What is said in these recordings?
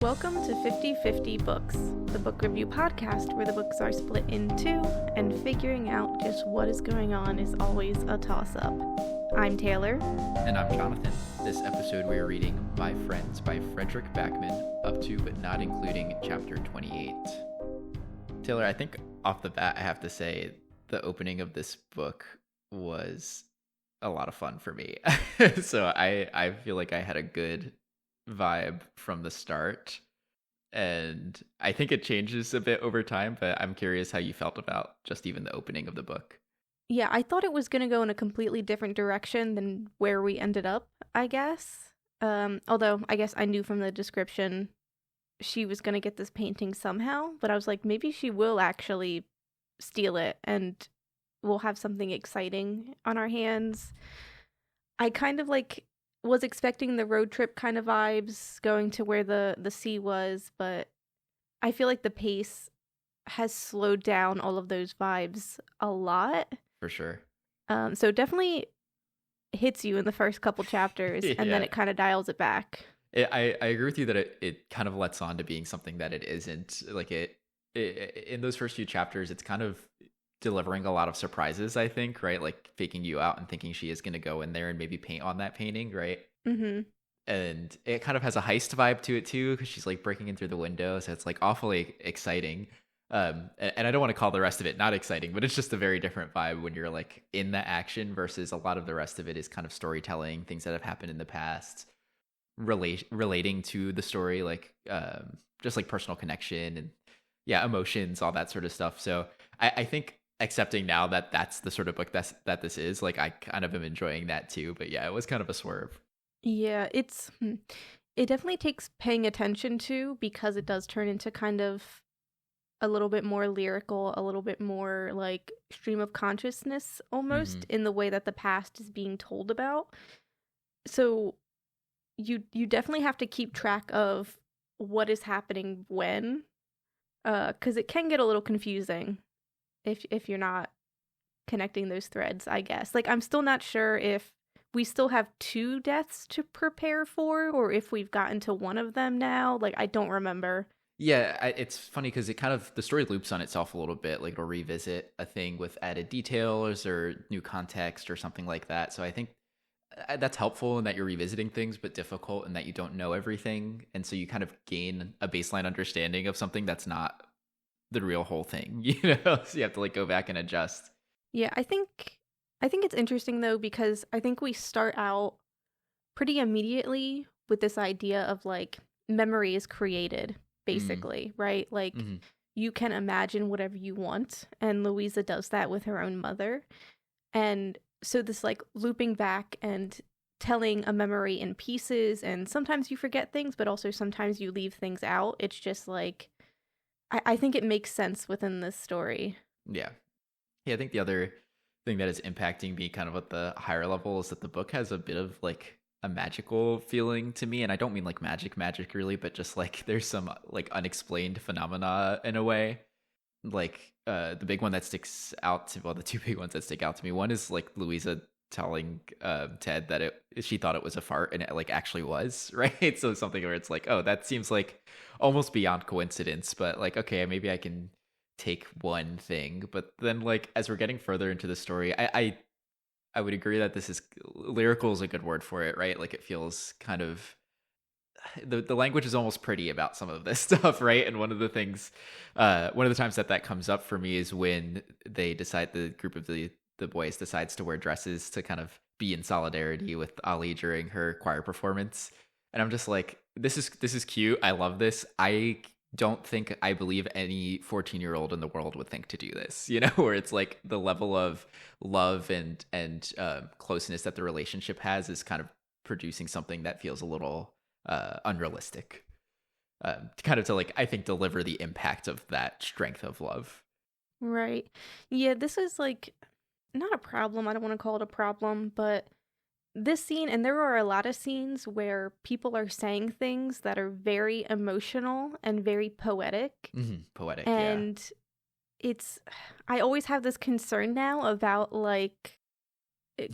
Welcome to 50/50 Books, the book review podcast where the books are split in two and figuring out just what is going on is always a toss-up. I'm Taylor. And I'm Jonathan. This episode we are reading My Friends by Fredrik Backman, up to but not including chapter 28. Taylor, I think off the bat I have to say the opening of this book was a lot of fun for me. So I feel like I had a good vibe from the start, and I think it changes a bit over time, but I'm curious how you felt about just even the opening of the book. Yeah, I thought it was going to go in a completely different direction than where we ended up, I guess. Although I guess I knew from the description she was going to get this painting somehow, but I was like, maybe she will actually steal it and we'll have something exciting on our hands. I kind of was expecting the road trip kind of vibes, going to where the sea was, but I feel like the pace has slowed down all of those vibes a lot. For sure. So it definitely hits you in the first couple chapters, Yeah. and then it kind of dials it back. I agree with you that it kind of lets on to being something that it isn't. Like it in those first few chapters, it's kind of delivering a lot of surprises, I think, right? Like faking you out and thinking she is going to go in there and maybe paint on that painting, right? Mm-hmm. And it kind of has a heist vibe to it too, because she's like breaking in through the window, so it's like awfully exciting. And I don't want to call the rest of it not exciting, but it's just a very different vibe when you're like in the action versus a lot of the rest of it is kind of storytelling, things that have happened in the past, relating to the story, like just like personal connection and emotions, all that sort of stuff. So I think accepting now that that's the sort of book that this is, like, I kind of am enjoying that too. But yeah, it was kind of a swerve. Yeah, it definitely takes paying attention to, because it does turn into kind of a little bit more lyrical, a little bit more like stream of consciousness almost, in the way that the past is being told about. So you definitely have to keep track of what is happening when, because it can get a little confusing if you're not connecting those threads, I guess. Like, I'm still not sure if we still have two deaths to prepare for, or if we've gotten to one of them now. Like, I don't remember. Yeah, it's funny because it kind of, the story loops on itself a little bit. Like, it'll revisit a thing with added details or new context or something like that. So I think that's helpful in that you're revisiting things, but difficult in that you don't know everything. And so you kind of gain a baseline understanding of something that's not the real whole thing, So you have to like go back and adjust. Yeah, I think it's interesting though, because I think we start out pretty immediately with this idea of like memory is created, basically, right? Like, you can imagine whatever you want, and Louisa does that with her own mother. And so this like looping back and telling a memory in pieces, and sometimes you forget things, but also sometimes you leave things out. It's just like, I think it makes sense within this story. Yeah, I think the other thing that is impacting me kind of at the higher level is that the book has a bit of like a magical feeling to me. And I don't mean like magic really, but just like there's some like unexplained phenomena in a way. Like the big one that sticks out to, well, the two big ones that stick out to me. One is like Louisa telling Ted that she thought it was a fart, and it like actually was, right? So something where it's like, oh, that seems like almost beyond coincidence, but like, okay, maybe I can take one thing. But then like as we're getting further into the story, I would agree that this is, lyrical is a good word for it, right? Like it feels kind of, the language is almost pretty about some of this stuff, right? And one of the things, one of the times that comes up for me is when they decide, the group of the boys decides to wear dresses to kind of be in solidarity with Ali during her choir performance. And I'm just like, this is cute. I love this. I don't think I believe any 14-year-old in the world would think to do this, where it's like the level of love and closeness that the relationship has is kind of producing something that feels a little unrealistic, to like, I think, deliver the impact of that strength of love. Right. Yeah, this is like not a problem. I don't want to call it a problem, but this scene, and there are a lot of scenes where people are saying things that are very emotional and very poetic. Poetic, and it's, I always have this concern now about like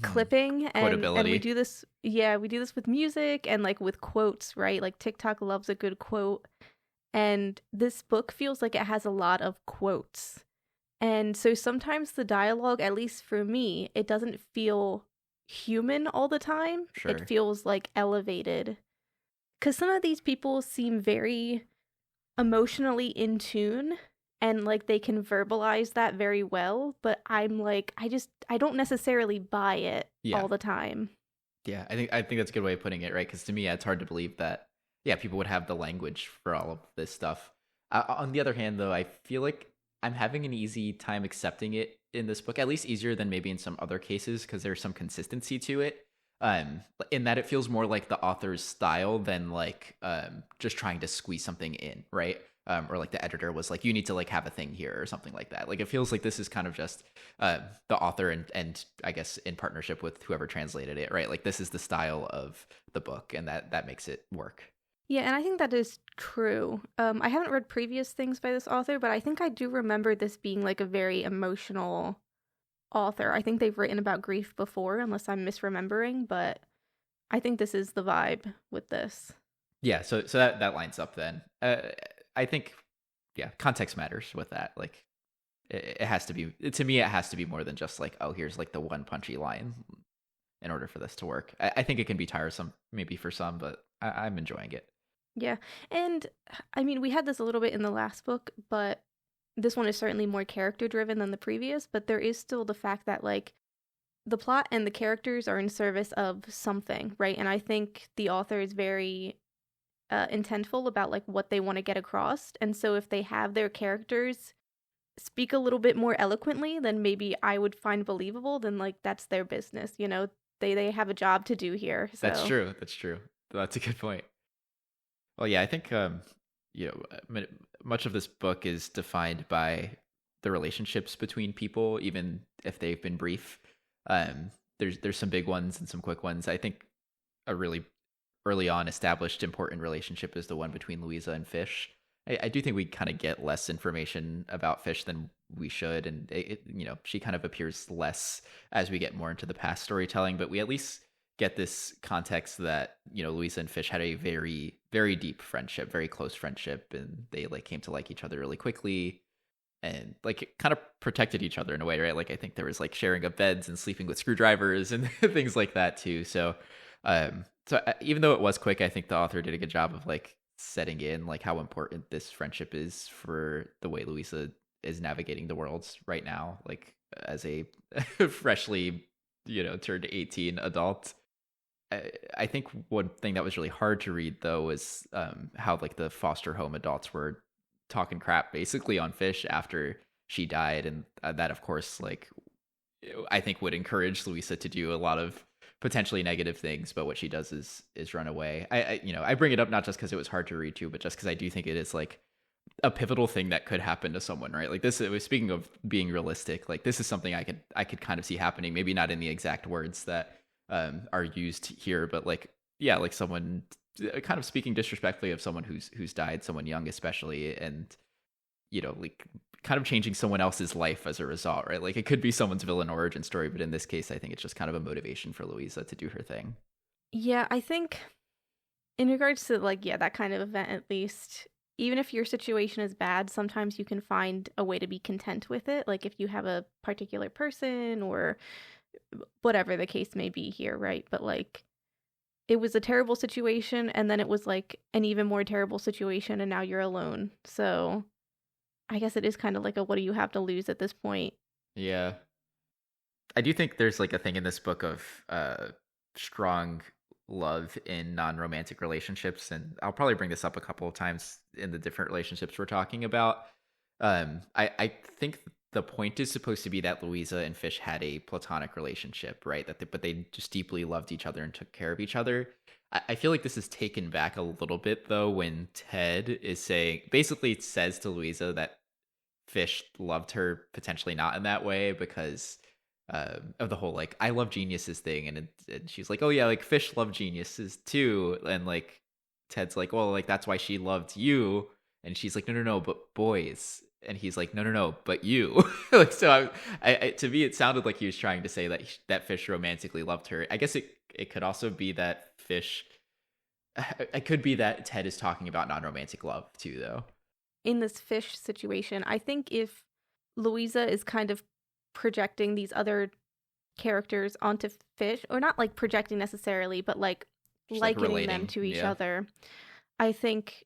clipping, and we Quotability. do this, yeah, we do this with music and like with quotes, right? Like TikTok loves a good quote, and this book feels like it has a lot of quotes. And so sometimes the dialogue, at least for me, it doesn't feel human all the time. It Sure. feels like elevated. Because some of these people seem very emotionally in tune and like they can verbalize that very well. But I'm like, I don't necessarily buy it Yeah. all the time. Yeah, I think that's a good way of putting it, right? Because to me, yeah, it's hard to believe that, yeah, people would have the language for all of this stuff. On the other hand, though, I feel like I'm having an easy time accepting it in this book, at least easier than maybe in some other cases, because there's some consistency to it. In that it feels more like the author's style than like just trying to squeeze something in, right? Or like the editor was like, you need to like have a thing here or something like that. Like it feels like this is kind of just the author and I guess in partnership with whoever translated it, right? Like this is the style of the book, and that makes it work. Yeah, and I think that is true. I haven't read previous things by this author, but I think I do remember this being like a very emotional author. I think they've written about grief before, unless I'm misremembering, but I think this is the vibe with this. Yeah, so that lines up then. I think yeah, context matters with that. Like it has to be, to me it has to be more than just like, oh, here's like the one punchy line in order for this to work. I think it can be tiresome maybe for some, but I'm enjoying it. Yeah. And I mean, we had this a little bit in the last book, but this one is certainly more character driven than the previous, but there is still the fact that like the plot and the characters are in service of something, right? And I think the author is very intentful about like what they want to get across. And so if they have their characters speak a little bit more eloquently than maybe I would find believable, then like that's their business, you know. They have a job to do here. That's So, true. That's true. That's a good point. Well, yeah, I think you know, much of this book is defined by the relationships between people, even if they've been brief. There's some big ones and some quick ones. I think a really early on established important relationship is the one between Louisa and Fish. I do think we kind of get less information about Fish than we should, and you know, she kind of appears less as we get more into the past storytelling, but we at least get this context that, you know, Louisa and Fish had a very very deep friendship, very close friendship, and they like came to like each other really quickly and like kind of protected each other in a way, right? Like I think there was like sharing of beds and sleeping with screwdrivers and things like that too. So even though it was quick, I think the author did a good job of like setting in like how important this friendship is for the way Louisa is navigating the world right now, like as a freshly, you know, turned 18 adult. I think one thing that was really hard to read though was how like the foster home adults were talking crap basically on Fish after she died, and that of course like I think would encourage Louisa to do a lot of potentially negative things, but what she does is run away. I you know, I bring it up not just because it was hard to read too, but just because I do think it is like a pivotal thing that could happen to someone, right? Like this, speaking of being realistic, like this is something I could kind of see happening. Maybe not in the exact words that are used here, but like yeah, like someone kind of speaking disrespectfully of someone who's died, someone young especially, and you know, like kind of changing someone else's life as a result, right? Like it could be someone's villain origin story, but in this case, I think it's just kind of a motivation for Louisa to do her thing. yeah, I think in regards to like yeah, that kind of event at least, even if your situation is bad, sometimes you can find a way to be content with it. Like if you have a particular person or whatever the case may be here, right? But like it was a terrible situation and then it was like an even more terrible situation and now you're alone. So I guess it is kind of like a what do you have to lose at this point? Yeah. I do think there's like a thing in this book of strong love in non-romantic relationships, and I'll probably bring this up a couple of times in the different relationships we're talking about. I think the point is supposed to be that Louisa and Fish had a platonic relationship, right? But they just deeply loved each other and took care of each other. I feel like this is taken back a little bit though when Ted is saying, basically it says to Louisa that Fish loved her potentially not in that way because of the whole like I love geniuses thing, and she's like, oh yeah, like Fish love geniuses too, and like Ted's like, well, like that's why she loved you, and she's like, no, but boys, and he's like, no, but you. Like, so to me, it sounded like he was trying to say that that Fish romantically loved her. I guess it could also be that Fish. It could be that Ted is talking about non-romantic love too, though. In this Fish situation, I think if Louisa is kind of projecting these other characters onto Fish, or not like projecting necessarily, but like Just like likening relating, them to each yeah. other, I think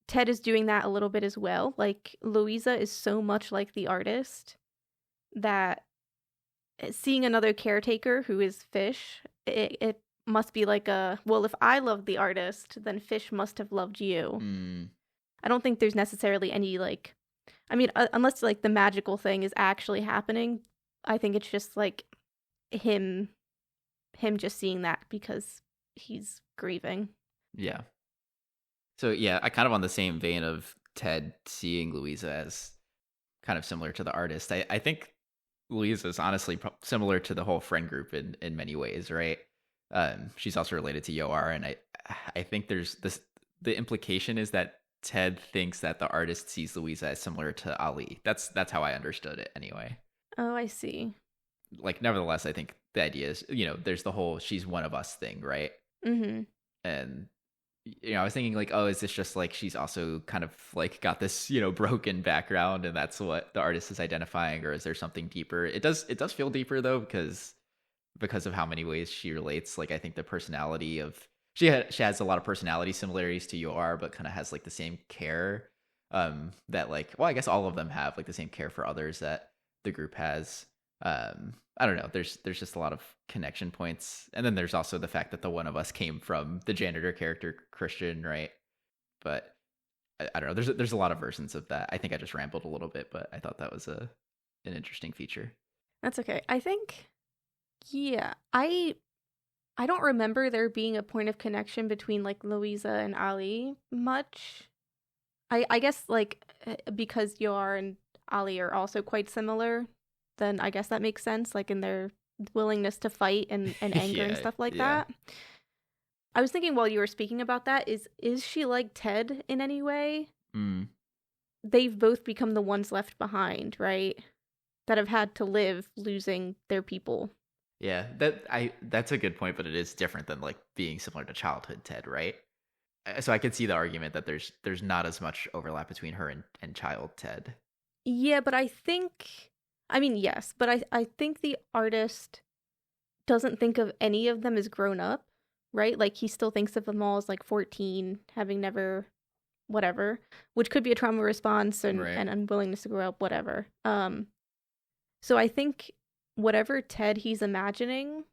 Ted is doing that a little bit as well. Like, Louisa is so much like the artist that seeing another caretaker who is Fish, it must be like well, if I loved the artist, then Fish must have loved you. Mm, I don't think there's necessarily any, like, I mean, unless, like, the magical thing is actually happening, I think it's just, like, him just seeing that because he's grieving. yeah. So yeah, I kind of on the same vein of Ted seeing Louisa as kind of similar to the artist. I think Louisa is honestly similar to the whole friend group in many ways, right? She's also related to Yoar, and I think there's this. The implication is that Ted thinks that the artist sees Louisa as similar to Ali. That's how I understood it anyway. Oh, I see. Like, nevertheless, I think the idea is, there's the whole she's one of us thing, right? Mm-hmm. And I was thinking like, oh, is this just like she's also kind of like got this, broken background and that's what the artist is identifying, or is there something deeper? It does feel deeper though, because of how many ways she relates. Like, I think the personality of she has a lot of personality similarities to Yoar, but kind of has like the same care that, like, well, I guess all of them have like the same care for others that the group has. I don't know. There's just a lot of connection points, and then there's also the fact that the one of us came from the janitor character Christian, right? But I don't know. There's a lot of versions of that. I think I just rambled a little bit, but I thought that was an interesting feature. That's okay. I think, yeah, I don't remember there being a point of connection between, like, Louisa and Ali much. I guess, like, because Yoar and Ali are also quite similar, then I guess that makes sense, like, in their willingness to fight and anger and stuff like that. I was thinking while you were speaking about that, is she like Ted in any way? Mm. They've both become the ones left behind, right? That have had to live losing their people. Yeah, that's a good point, but it is different than like being similar to childhood Ted, right? So I could see the argument that there's not as much overlap between her and child Ted. Yeah, but I mean, yes, but I think the artist doesn't think of any of them as grown up, right? Like, he still thinks of them all as, like, 14, having never, whatever, which could be a trauma response and Right. an unwillingness to grow up, whatever. So I think whatever Ted he's imagining,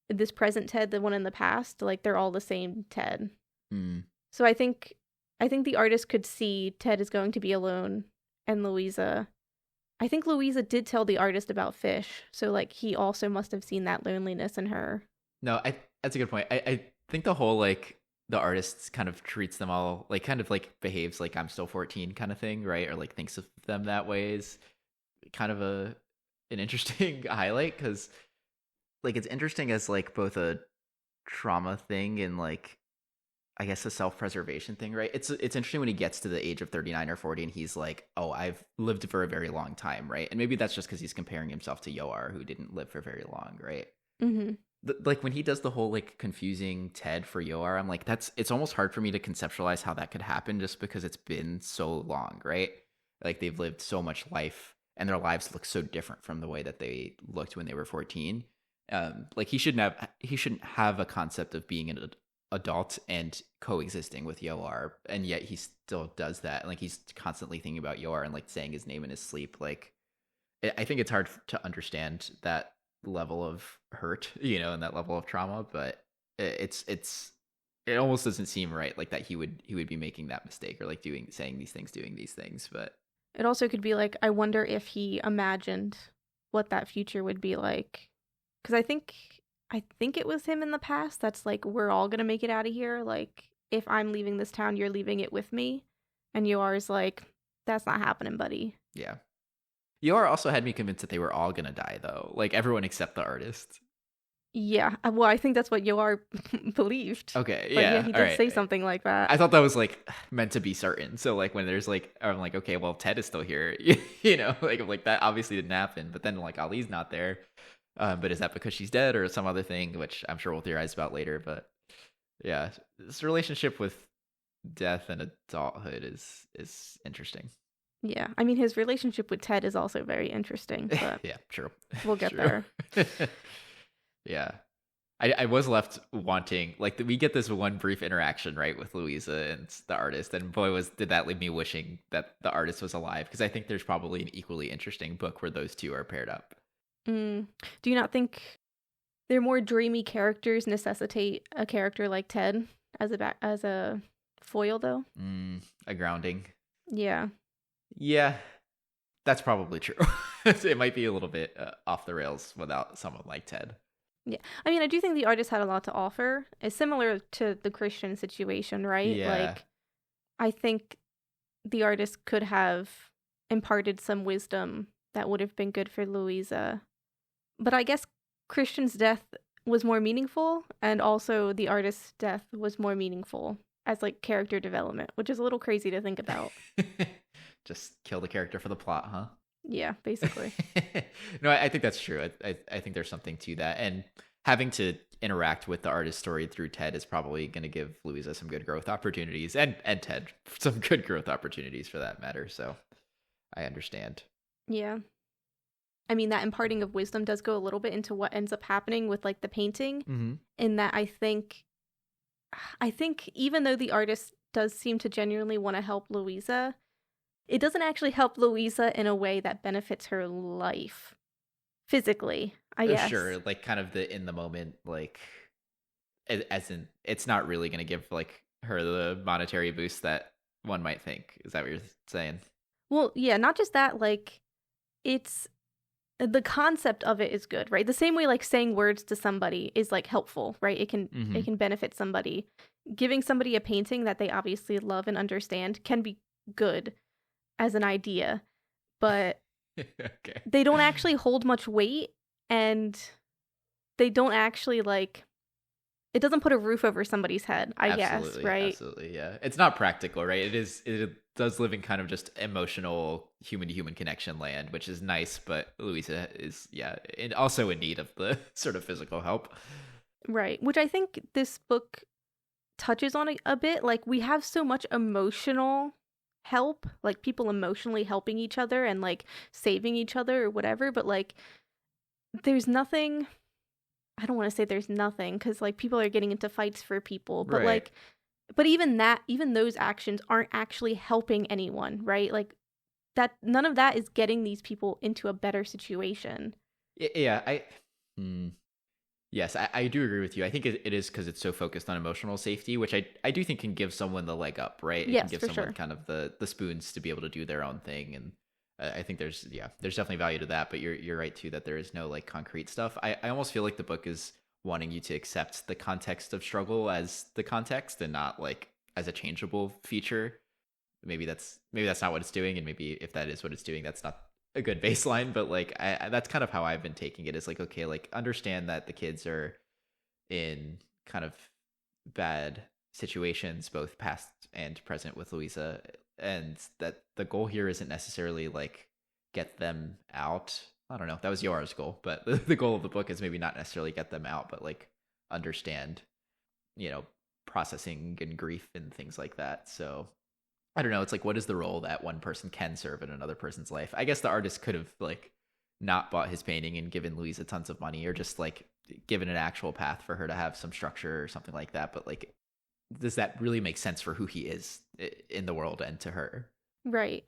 this present Ted, the one in the past, like, they're all the same Ted. Mm. So I think the artist could see Ted is going to be alone, and Louisa. I think Louisa did tell the artist about Fish, so, like, he also must have seen that loneliness in her. No, that's a good point. I think the whole like the artist kind of treats them all like kind of like behaves like I'm still 14 kind of thing, right? Or like thinks of them that way is kind of an interesting highlight, because like it's interesting as like both a trauma thing and like I guess a self-preservation thing, right? It's interesting when he gets to the age of 39 or 40 and he's like, oh, I've lived for a very long time, right? And maybe that's just because he's comparing himself to Yoar, who didn't live for very long, right? Mm-hmm. Like when he does the whole like confusing Ted for Yoar, I'm like, it's almost hard for me to conceptualize how that could happen just because it's been so long, right? Like they've lived so much life and their lives look so different from the way that they looked when they were 14. Like he shouldn't have a concept of being an adult and coexisting with Yoar, and yet he still does that. Like he's constantly thinking about Yoar and like saying his name in his sleep. Like I think it's hard to understand that level of hurt, and that level of trauma, but it almost doesn't seem right, like that he would be making that mistake or like doing these things. But It also could be like, I wonder if he imagined what that future would be like. Because I think it was him in the past that's like, we're all going to make it out of here. Like, if I'm leaving this town, you're leaving it with me. And Yoar's like, that's not happening, buddy. yeah. Yoar also had me convinced that they were all going to die, though. Like, everyone except the artist. Yeah. Well, I think that's what Yoar believed. Okay, But yeah, yeah, he all did say right. something like that. I thought that was like meant to be certain. So like when there's like, I'm like, okay, well Ted is still here, like I'm like that obviously didn't happen. But then like Ali's not there. But is that because she's dead or some other thing, which I'm sure we'll theorize about later. But yeah, this relationship with death and adulthood is interesting. Yeah. I mean, his relationship with Ted is also very interesting, but Yeah, true, we'll get true. there. Yeah. I was left wanting like we get this one brief interaction right with Louisa and the artist, and boy did that leave me wishing that the artist was alive, because I think there's probably an equally interesting book where those two are paired up. Mm. Do you not think their more dreamy characters necessitate a character like Ted as a foil, though? A grounding. Yeah. Yeah, that's probably true. It might be a little bit off the rails without someone like Ted. Yeah. I mean, I do think the artist had a lot to offer. It's similar to the Christian situation, right? Yeah. Like, I think the artist could have imparted some wisdom that would have been good for Louisa. But I guess Christian's death was more meaningful, and also the artist's death was more meaningful as like character development, which is a little crazy to think about. Just kill the character for the plot, huh? Yeah, basically. No, I think that's true. I think there's something to that. And having to interact with the artist story through Ted is probably going to give Louisa some good growth opportunities, and Ted some good growth opportunities for that matter. So I understand. Yeah. I mean, that imparting of wisdom does go a little bit into what ends up happening with like the painting, Mm-hmm. in that I think even though the artist does seem to genuinely want to help Louisa, it doesn't actually help Louisa in a way that benefits her life physically, I guess. Sure, like kind of the in the moment, like as in it's not really going to give like her the monetary boost that one might think. Is that what you're saying? Well, yeah, not just that, like it's the concept of it is good, right? The same way like saying words to somebody is like helpful, right? Mm-hmm. It can benefit somebody. Giving somebody a painting that they obviously love and understand can be good as an idea, but Okay. they don't actually hold much weight, and they don't actually like it doesn't put a roof over somebody's head, I guess, right? Absolutely, yeah. It's not practical, right? It does live in kind of just emotional human to human connection land, which is nice, but Louisa is, yeah, and also in need of the sort of physical help. Right. Which I think this book touches on a bit. Like, we have so much emotional help, like people emotionally helping each other and like saving each other or whatever, but like there's nothing. I don't want to say there's nothing, because like people are getting into fights for people, but Right. like, but even those actions aren't actually helping anyone, right? Like that, none of that is getting these people into a better situation. Yeah, yes, I do agree with you. I think it is because it's so focused on emotional safety, which I do think can give someone the leg up, right? It can Yes, give for someone sure. kind of the spoons to be able to do their own thing, and I think there's definitely value to that. But you're right too that there is no like concrete stuff. I almost feel like the book is wanting you to accept the context of struggle as the context and not like as a changeable feature. Maybe that's not what it's doing, and maybe if that is what it's doing, that's not a good baseline. But like that's kind of how I've been taking it, is like, okay, like understand that the kids are in kind of bad situations, both past and present with Louisa, and that the goal here isn't necessarily like get them out. I don't know, that was Yora's goal, but the goal of the book is maybe not necessarily get them out, but like understand, you know, processing and grief and things like that. So I don't know. It's like, what is the role that one person can serve in another person's life? I guess the artist could have like not bought his painting and given Louisa tons of money, or just like given an actual path for her to have some structure or something like that. But like, does that really make sense for who he is in the world and to her? Right.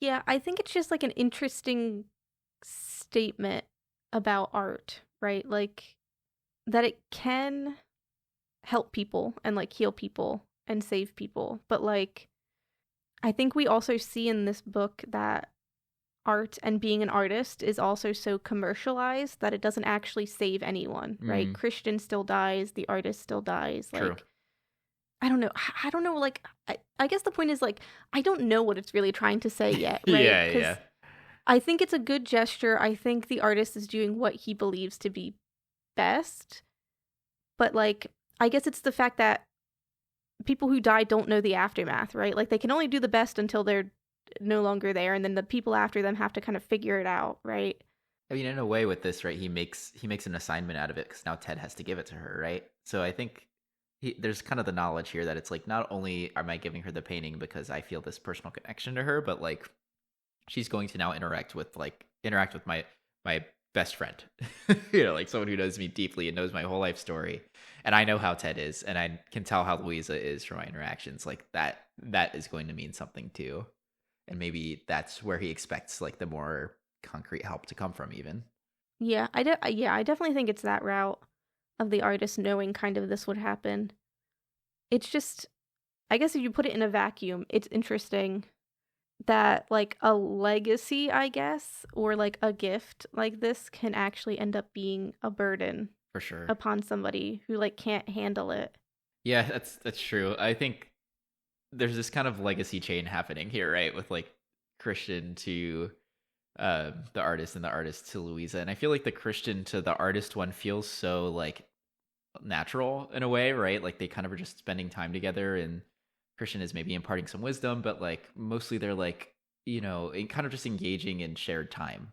Yeah, I think it's just like an interesting statement about art, right? Like that it can help people and like heal people and save people. But like I think we also see in this book that art and being an artist is also so commercialized that it doesn't actually save anyone, right? Mm, Christian still dies, the artist still dies. true. Like I don't know. I don't know. Like, I guess the point is, like, I don't know what it's really trying to say yet, right? Yeah, Because yeah. I think it's a good gesture. I think the artist is doing what he believes to be best, but like I guess it's the fact that people who die don't know the aftermath, right? Like they can only do the best until they're no longer there, and then the people after them have to kind of figure it out, right? I mean, in a way, with this, right, he makes an assignment out of it because now Ted has to give it to her, right? So I think there's kind of the knowledge here that it's like not only am I giving her the painting because I feel this personal connection to her, but like she's going to now interact with my best friend, like someone who knows me deeply and knows my whole life story, and I know how Ted is, and I can tell how Louisa is from my interactions. Like that is going to mean something too, and maybe that's where he expects like the more concrete help to come from, even. Yeah, I definitely think it's that route of the artist knowing kind of this would happen. It's just, I guess if you put it in a vacuum, it's interesting that like a legacy, I guess, or like a gift like this can actually end up being a burden For sure. upon somebody who like can't handle it. Yeah, that's true. I think there's this kind of legacy chain happening here, right? With like Christian to the artist, and the artist to Louisa. And I feel like the Christian to the artist one feels so like natural in a way, right? Like they kind of are just spending time together, and Christian is maybe imparting some wisdom, but like mostly they're like, kind of just engaging in shared time.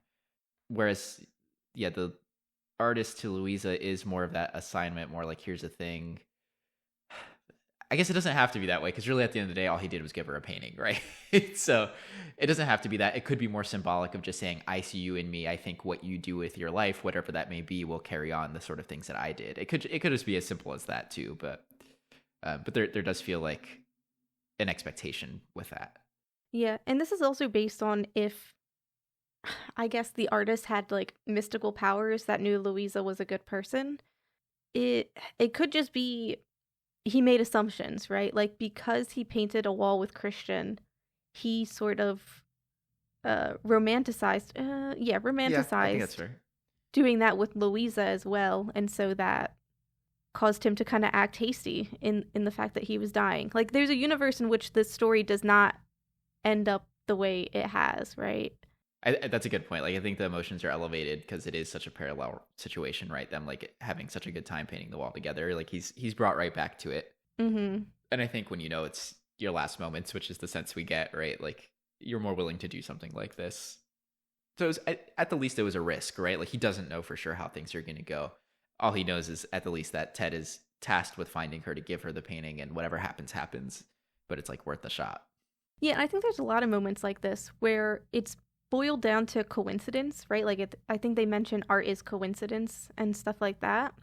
Whereas, yeah, the artist to Louisa is more of that assignment, more like, here's a thing. I guess it doesn't have to be that way, because really at the end of the day, all he did was give her a painting, right? So it doesn't have to be that. It could be more symbolic of just saying, I see you in me. I think what you do with your life, whatever that may be, will carry on the sort of things that I did. It could just be as simple as that too, but there does feel like an expectation with that. Yeah, and this is also based on if I guess the artist had like mystical powers that knew Louisa was a good person. It could just be he made assumptions, right? Like because he painted a wall with Christian, he sort of romanticized Yeah, I think that's romanticized fair. doing that with Louisa as well, and so that caused him to kind of act hasty in the fact that he was dying. Like there's a universe in which this story does not end up the way it has, right? That's a good point. Like I think the emotions are elevated because it is such a parallel situation, right? Them like having such a good time painting the wall together. Like he's brought right back to it. Mm-hmm. And I think when it's your last moments, which is the sense we get, right? Like you're more willing to do something like this. So at the least it was a risk, right? Like he doesn't know for sure how things are going to go. All he knows is at the least that Ted is tasked with finding her to give her the painting, and whatever happens, happens. But it's like worth the shot. Yeah, and I think there's a lot of moments like this where it's boiled down to coincidence, right? Like I think they mention art is coincidence and stuff like that.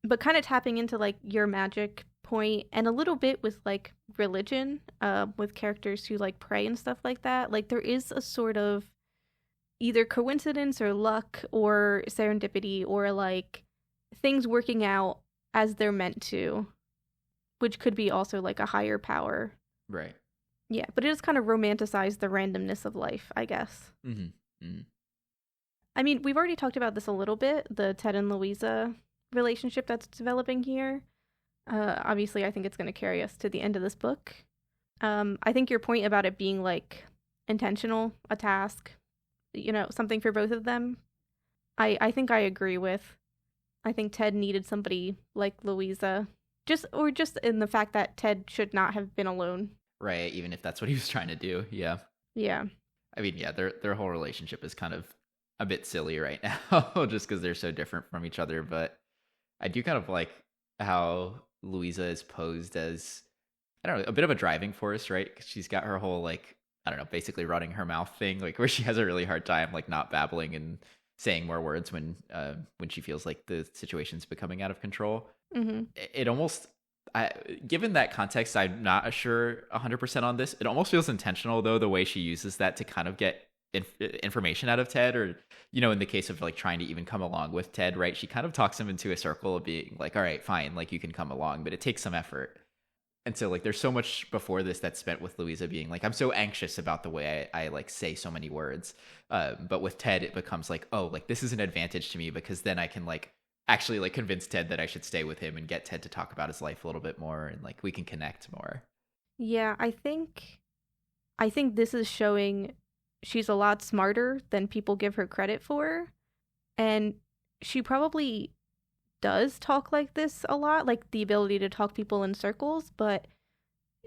But kind of tapping into like your magic point and a little bit with like religion, with characters who like pray and stuff like that. Like there is a sort of either coincidence or luck or serendipity or like things working out as they're meant to, which could be also like a higher power. Right. Yeah, but it does kind of romanticize the randomness of life, I guess. Mm-hmm. Mm-hmm. I mean, we've already talked about this a little bit, the Ted and Louisa relationship that's developing here. Obviously, I think it's going to carry us to the end of this book. I think your point about it being like intentional, a task, something for both of them, I think I agree with. I think Ted needed somebody like Louisa, just in the fact that Ted should not have been alone. Right, even if that's what he was trying to do. Yeah. Yeah. I mean, yeah, their whole relationship is kind of a bit silly right now, just because they're so different from each other. But I do kind of like how Louisa is posed as, I don't know, a bit of a driving force, right? 'Cause she's got her whole like, I don't know, basically running her mouth thing, like where she has a really hard time like not babbling and saying more words when she feels like the situation's becoming out of control. Mm-hmm. It almost, given that context, I'm not sure 100% on this. It almost feels intentional, though, the way she uses that to kind of get information out of Ted, or, in the case of like trying to even come along with Ted, right? She kind of talks him into a circle of being like, all right, fine, like you can come along, but it takes some effort. And so like there's so much before this that's spent with Louisa being like, I'm so anxious about the way I like say so many words. But with Ted, it becomes like, oh, like this is an advantage to me because then I can like actually like convince Ted that I should stay with him and get Ted to talk about his life a little bit more, and like we can connect more. Yeah, I think this is showing she's a lot smarter than people give her credit for. And she probably does talk like this a lot, like the ability to talk people in circles, but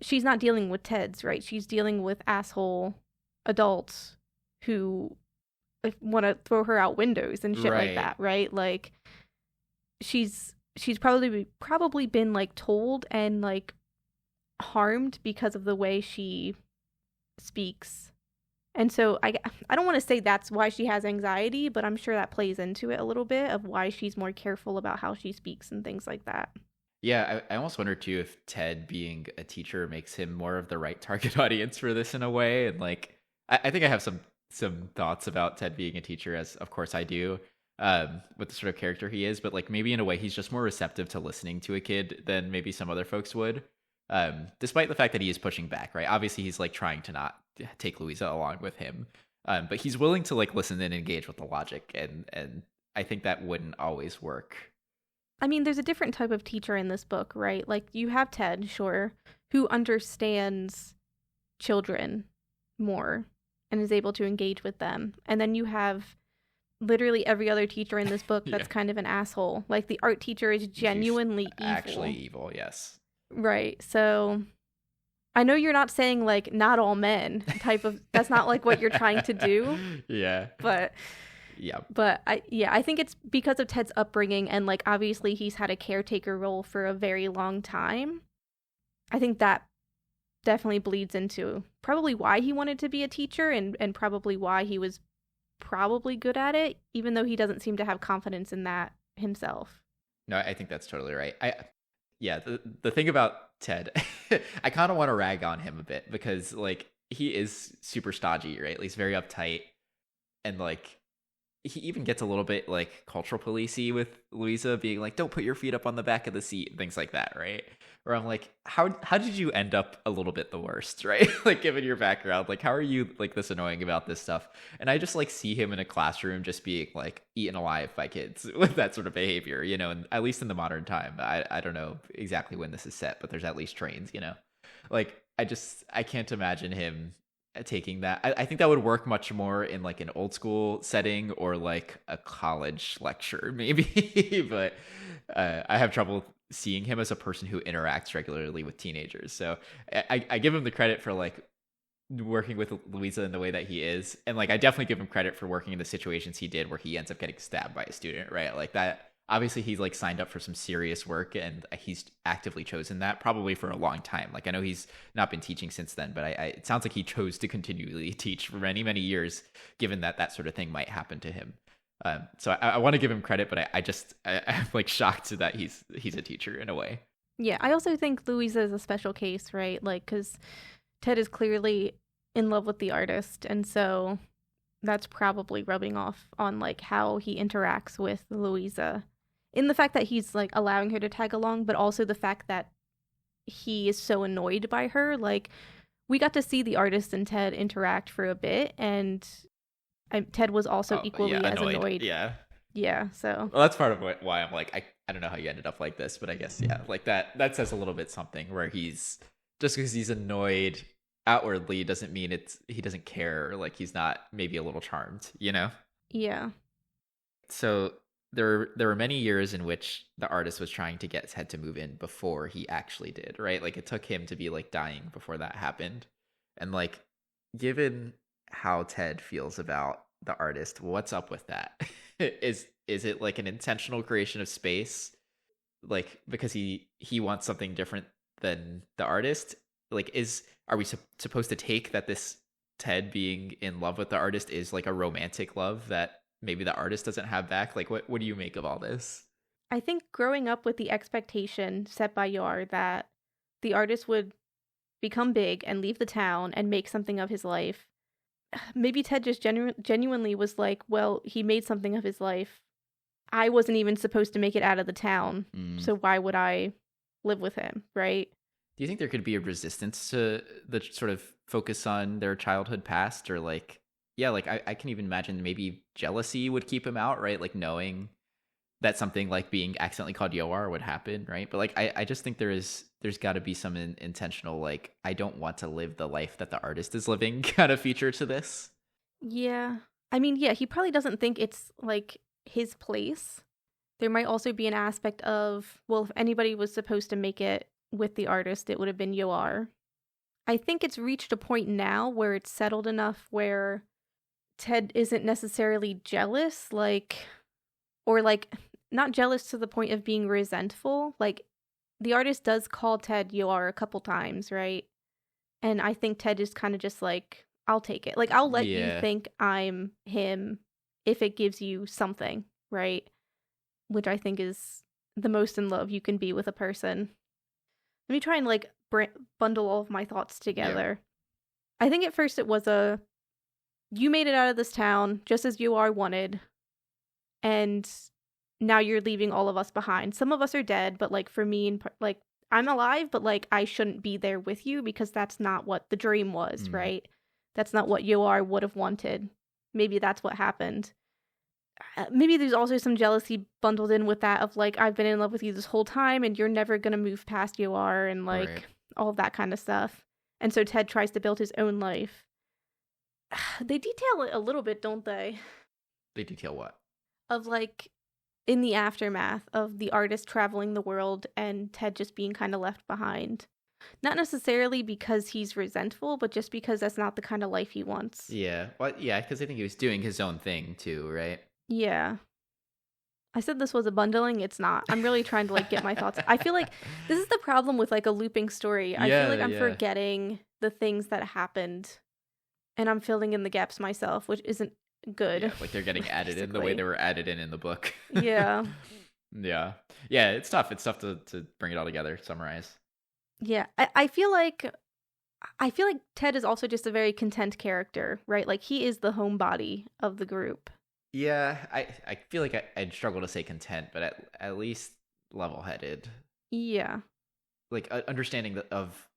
she's not dealing with Teds, right? She's dealing with asshole adults who want to throw her out windows and shit like that, right? Like she's probably been like told and like harmed because of the way she speaks. And so I don't want to say that's why she has anxiety, but I'm sure that plays into it a little bit of why she's more careful about how she speaks and things like that. Yeah, I almost wonder too if Ted being a teacher makes him more of the right target audience for this in a way. And like, I think I have some thoughts about Ted being a teacher, as of course I do, with the sort of character he is. But like maybe in a way he's just more receptive to listening to a kid than maybe some other folks would. Despite the fact that he is pushing back, right? Obviously he's like trying to not take Louisa along with him, but he's willing to like listen and engage with the logic, and I think that wouldn't always work. I mean, there's a different type of teacher in this book, right? Like you have Ted, sure, who understands children more and is able to engage with them, and then you have literally every other teacher in this book that's kind of an asshole. Like the art teacher is genuinely evil. Actually evil, yes. Right. So I know you're not saying like not all men type of, that's not like what you're trying to do. Yeah. But yeah. But I think it's because of Ted's upbringing, and like obviously he's had a caretaker role for a very long time. I think that definitely bleeds into probably why he wanted to be a teacher, and probably why he was probably good at it, even though he doesn't seem to have confidence in that himself. No, I think that's totally right. Yeah, the thing about Ted, I kind of want to rag on him a bit because like he is super stodgy, right? He's very uptight, and like he even gets a little bit like cultural policey with Louisa being like, "Don't put your feet up on the back of the seat," and things like that, right? Where I'm like, how did you end up a little bit the worst, right? Like given your background, like how are you like this annoying about this stuff? And I just like see him in a classroom just being like eaten alive by kids with that sort of behavior, you know, and at least in the modern time. I don't know exactly when this is set, but there's at least trains, you know. Like I can't imagine him taking that. I think that would work much more in like an old school setting or like a college lecture maybe. But I have trouble seeing him as a person who interacts regularly with teenagers. So I give him the credit for like working with Louisa in the way that he is, and like I definitely give him credit for working in the situations he did where he ends up getting stabbed by a student, right? Like that. Obviously he's like signed up for some serious work, and he's actively chosen that probably for a long time. Like I know he's not been teaching since then, but it sounds like he chose to continually teach for many, many years, given that that sort of thing might happen to him. So I want to give him credit, but I'm like shocked that he's a teacher in a way. Yeah, I also think Louisa is a special case, right? Like, because Ted is clearly in love with the artist, and so that's probably rubbing off on like how he interacts with Louisa. In the fact that he's like allowing her to tag along, but also the fact that he is so annoyed by her. Like we got to see the artist and Ted interact for a bit, and Ted was also equally as annoyed. Yeah. So well, that's part of why I'm like I don't know how you ended up like this, but I guess like that says a little bit something where he's just because he's annoyed outwardly doesn't mean he doesn't care, or like he's not maybe a little charmed, you know? Yeah. So there were many years in which the artist was trying to get Ted to move in before he actually did, right? Like it took him to be like dying before that happened. And like given how Ted feels about the artist, what's up with that? Is it like an intentional creation of space? Like because he wants something different than the artist? Like are we supposed to take that this Ted being in love with the artist is like a romantic love that maybe the artist doesn't have back? Like what do you make of all this? I think growing up with the expectation set by Yar that the artist would become big and leave the town and make something of his life, maybe Ted just genuinely was like, well, he made something of his life. I wasn't even supposed to make it out of the town, so why would I live with him, right? Do you think there could be a resistance to the sort of focus on their childhood past, or like, yeah, like I can even imagine maybe jealousy would keep him out, right? Like knowing that something like being accidentally called Yoar would happen, right? But like I just think there's got to be some intentional like I don't want to live the life that the artist is living kind of feature to this. Yeah. I mean, yeah, he probably doesn't think it's like his place there might also be an aspect of, well, if anybody was supposed to make it with the artist, it would have been Yoar. I think it's reached a point now where it's settled enough where Ted isn't necessarily jealous, or not jealous to the point of being resentful. Like, the artist does call Ted Yoar a couple times, right? And I think Ted is kind of just like, I'll take it. Like, I'll let you think I'm him if it gives you something, right? Which I think is the most in love you can be with a person. Let me try and bundle all of my thoughts together. Yeah. I think at first it was you made it out of this town just as you are wanted, and now you're leaving all of us behind. Some of us are dead, but for me, I'm alive, but I shouldn't be there with you because that's not what the dream was, right? That's not what Yoar would have wanted. Maybe that's what happened. Maybe there's also some jealousy bundled in with that of I've been in love with you this whole time and you're never going to move past Yoar and right. all of that kind of stuff. And so Ted tries to build his own life. They detail it a little bit, don't they? They detail what? Of in the aftermath of the artist traveling the world and Ted just being kind of left behind. Not necessarily because he's resentful, but just because that's not the kind of life he wants. Yeah. Well, yeah, because I think he was doing his own thing too, right? Yeah. I said this was a bundling. It's not. I'm really trying to get my thoughts. I feel like this is the problem with a looping story. I feel like I'm forgetting the things that happened and I'm filling in the gaps myself, which isn't good. Yeah, they're getting added in the way they were added in the book. Yeah. Yeah. Yeah, it's tough. It's tough to bring it all together, summarize. Yeah. I feel like Ted is also just a very content character, right? He is the homebody of the group. Yeah, I feel like I'd struggle to say content, but at least level-headed. Yeah. Understanding of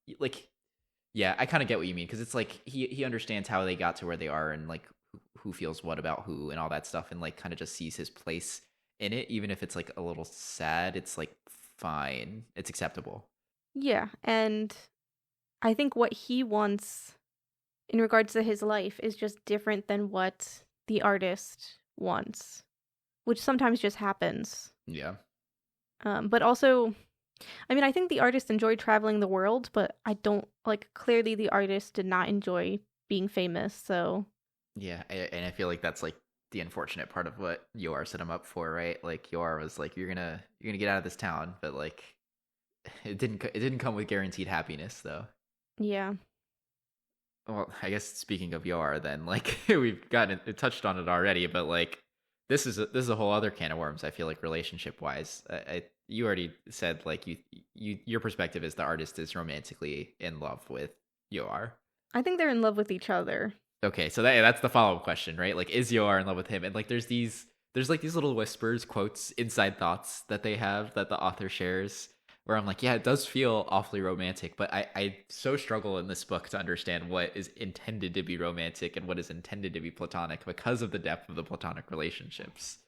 yeah, I kind of get what you mean, because it's he understands how they got to where they are and who feels what about who and all that stuff, and kind of just sees his place in it, even if it's a little sad. It's fine, it's acceptable. Yeah, and I think what he wants in regards to his life is just different than what the artist wants, which sometimes just happens. Yeah. But also, I mean, I think the artist enjoyed traveling the world, but I don't clearly the artist did not enjoy being famous. So yeah, and I feel like that's the unfortunate part of what Yoar set him up for, right? Yoar was you're gonna get out of this town, but it didn't come with guaranteed happiness, though. Yeah. Well, I guess speaking of Yoar, then we've touched on it already, but this is a whole other can of worms. I feel relationship wise. You already said your perspective is the artist is romantically in love with Yoar. I think they're in love with each other. Okay, so that's the follow-up question, right? Is Yoar in love with him? And there's these little whispers, quotes, inside thoughts that they have that the author shares, where I'm yeah, it does feel awfully romantic, but I so struggle in this book to understand what is intended to be romantic and what is intended to be platonic because of the depth of the platonic relationships.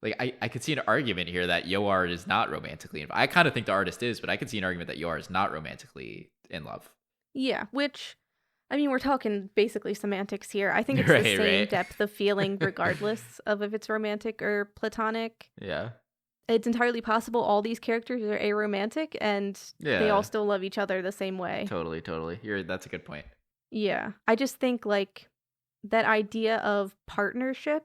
I could see an argument here that Yoar is not romantically involved. I kind of think the artist is, but I could see an argument that Yoar is not romantically in love. Yeah, which, I mean, we're talking basically semantics here. I think it's the same depth of feeling regardless of if it's romantic or platonic. Yeah. It's entirely possible all these characters are aromantic and they all still love each other the same way. Totally. That's a good point. Yeah. I just think that idea of partnership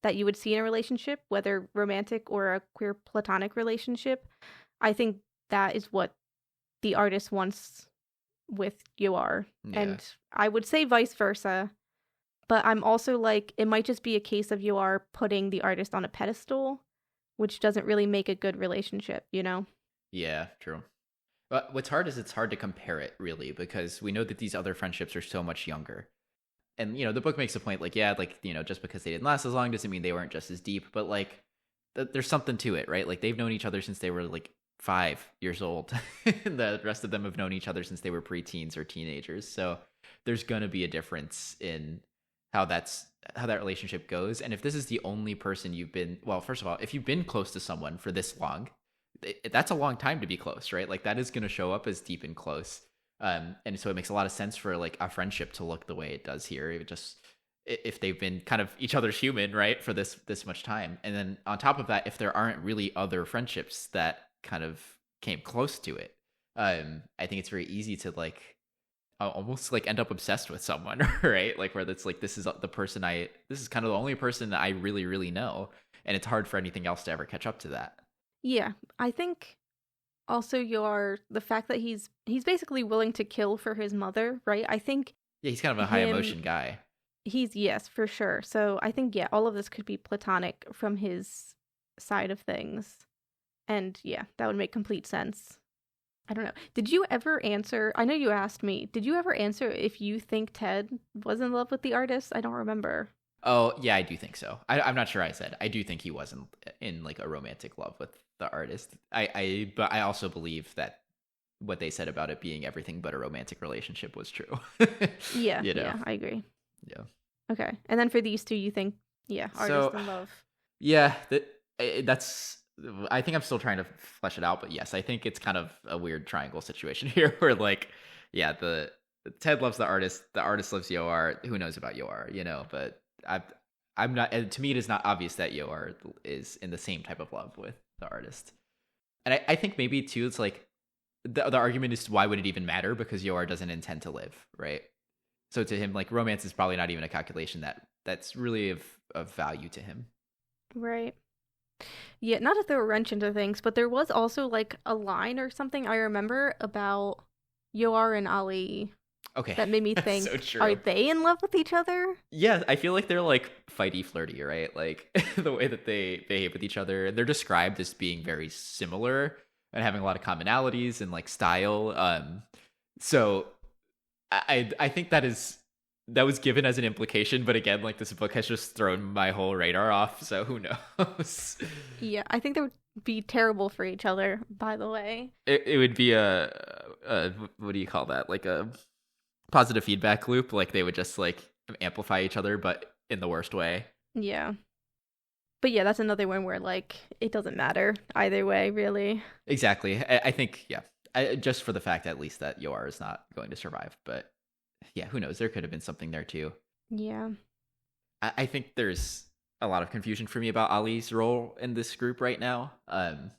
that you would see in a relationship, whether romantic or a queer platonic relationship, I think that is what the artist wants with Yoar. Yeah. And I would say vice versa. But I'm also it might just be a case of Yoar putting the artist on a pedestal, which doesn't really make a good relationship, you know? Yeah, true. But what's hard is it's hard to compare it, really, because we know that these other friendships are so much younger. And, the book makes a point, just because they didn't last as long doesn't mean they weren't just as deep. But, there's something to it, right? They've known each other since they were, 5 years old. And the rest of them have known each other since they were preteens or teenagers. So there's going to be a difference in how that relationship goes. And if this is the only person you've been, well, first of all, if you've been close to someone for this long, that's a long time to be close, right? That is going to show up as deep and close. And so it makes a lot of sense for a friendship to look the way it does here. if they've been kind of each other's human, right, for this much time. And then on top of that, if there aren't really other friendships that kind of came close to it, I think it's very easy to like almost like end up obsessed with someone, right? Like where that's like this is kind of the only person that I really really know, and it's hard for anything else to ever catch up to that. Yeah, I think also the fact that he's basically willing to kill for his mother, right? I think Yeah, he's kind of a high emotion guy. Yes, for sure. So I think, yeah, all of this could be platonic from his side of things. And yeah, that would make complete sense. I don't know. Did you ever answer? I know you asked me. Did you ever answer if you think Ted was in love with the artist? I don't remember. Oh, yeah, I do think so. I'm not sure I said. I do think he wasn't in like a romantic love with the artist. But I also believe that what they said about it being everything but a romantic relationship was true. Yeah, You know? yeah, I agree. Yeah. Okay. And then for these two, you think, yeah, artist So, in love. yeah, that's. I think I'm still trying to flesh it out, but yes, I think it's kind of a weird triangle situation here, where like, yeah, the Ted loves the artist loves Yoar. Who knows about Yoar, you know? But I'm not. And to me, it is not obvious that Yoar is in the same type of love with the artist. And I think maybe too, it's like the argument is why would it even matter, because Yoar doesn't intend to live, right? So to him, like romance is probably not even a calculation that's really of value to him. Right. Yeah, not to throw a wrench into things, but there was also like a line or something I remember about Yoar and Ali Okay. that made me think, So true. are they in love with each other? Yeah, I feel like they're like fighty flirty, right? Like the way that they behave with each other. They're described as being very similar and having a lot of commonalities and like style. So I think that was given as an implication, but again, like this book has just thrown my whole radar off, so who knows? Yeah, I think they would be terrible for each other, by the way. It would be a what do you call that? Like a positive feedback loop. Like they would just like amplify each other, but in the worst way. Yeah. But yeah, that's another one where like it doesn't matter either way, really. Exactly. I think, yeah. Just for the fact at least that Yoar is not going to survive, but yeah, who knows? There could have been something there too. Yeah. I think there's a lot of confusion for me about Ali's role in this group right now. And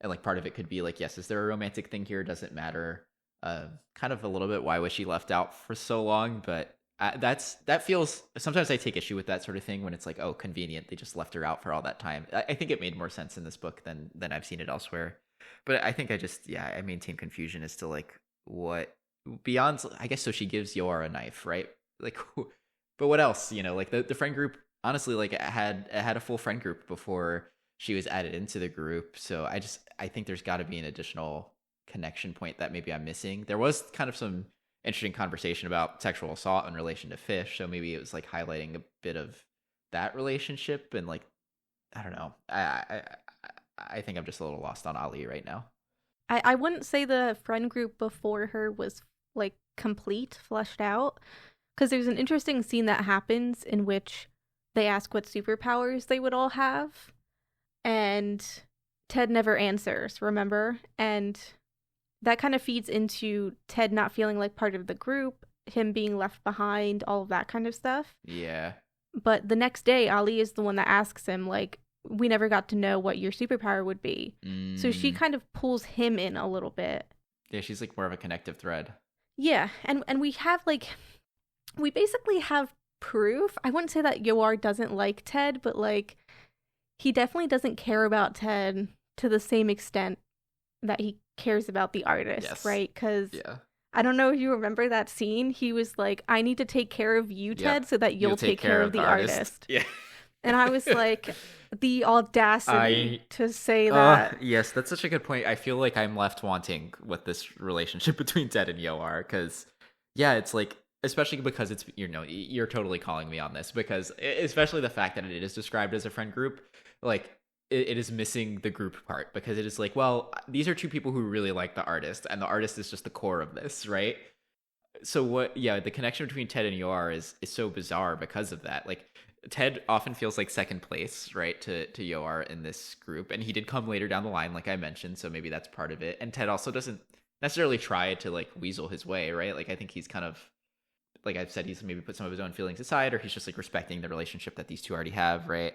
like part of it could be like, yes, is there a romantic thing here? Does it matter? Kind of a little bit, why was she left out for so long? But that feels, sometimes I take issue with that sort of thing when it's like, oh, convenient, they just left her out for all that time. I think it made more sense in this book than I've seen it elsewhere. But I think I maintain confusion as to like what beyond, I guess. So she gives Yoar a knife, right? Like, but what else? You know, like the friend group. Honestly, like it had a full friend group before she was added into the group. So I think there's got to be an additional connection point that maybe I'm missing. There was kind of some interesting conversation about sexual assault in relation to Fish, so maybe it was like highlighting a bit of that relationship, and like I don't know. I think I'm just a little lost on Ali right now. I wouldn't say the friend group before her was like complete, fleshed out, because there's an interesting scene that happens in which they ask what superpowers they would all have, and Ted never answers, remember? And that kind of feeds into Ted not feeling like part of the group, him being left behind, all of that kind of stuff. Yeah. But the next day, Ali is the one that asks him, like, we never got to know what your superpower would be. So she kind of pulls him in a little bit. Yeah, she's like more of a connective thread. Yeah, and we have like, we basically have proof. I wouldn't say that Yoar doesn't like Ted, but like, he definitely doesn't care about Ted to the same extent that he cares about the artist, Yes. right? Because Yeah. I don't know if you remember that scene. He was like, I need to take care of you, Ted, so that you'll take care of the artist. Yeah. And I was like, the audacity to say that. Yes, that's such a good point. I feel like I'm left wanting with this relationship between Ted and Yoar, because, yeah, it's like, especially because it's, you know, you're totally calling me on this, because especially the fact that it is described as a friend group, like, it is missing the group part, because it is like, well, these are two people who really like the artist, and the artist is just the core of this, right? So the connection between Ted and Yoar is so bizarre because of that. Like, Ted often feels like second place, right, to Yoar in this group, and he did come later down the line, like I mentioned, so maybe that's part of it. And Ted also doesn't necessarily try to like weasel his way, right? Like, I think he's kind of like I've said, he's maybe put some of his own feelings aside, or he's just like respecting the relationship that these two already have, right?